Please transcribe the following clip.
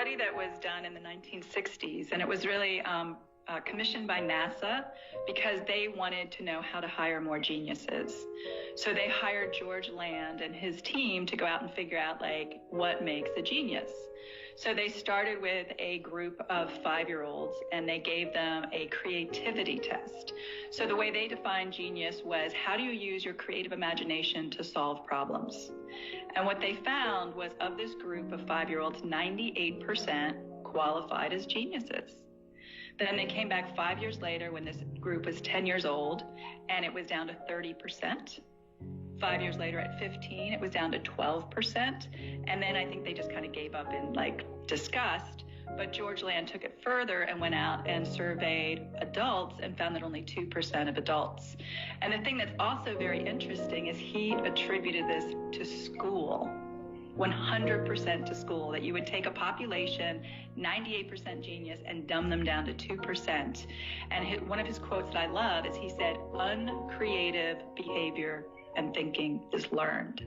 study that was done in the 1960s, and it was really commissioned by NASA because they wanted to know how to hire more geniuses. So they hired George Land and his team to go out and figure out, like, what makes a genius. So they started with a group of 5-year-olds, and they gave them a creativity test. So the way they defined genius was, how do you use your creative imagination to solve problems? And what they found was, of this group of 5-year-olds, 98% qualified as geniuses. Then they came back 5 years later when this group was 10 years old, and it was down to 30%. 5 years later at 15, it was down to 12%. And then I think they just kind of gave up in disgust. But George Land took it further and went out and surveyed adults and found that only 2% of adults. And the thing that's also very interesting is he attributed this to school. 100% to school, that you would take a population, 98% genius, and dumb them down to 2%. And one of his quotes that I love is he said, "Uncreative behavior and thinking is learned."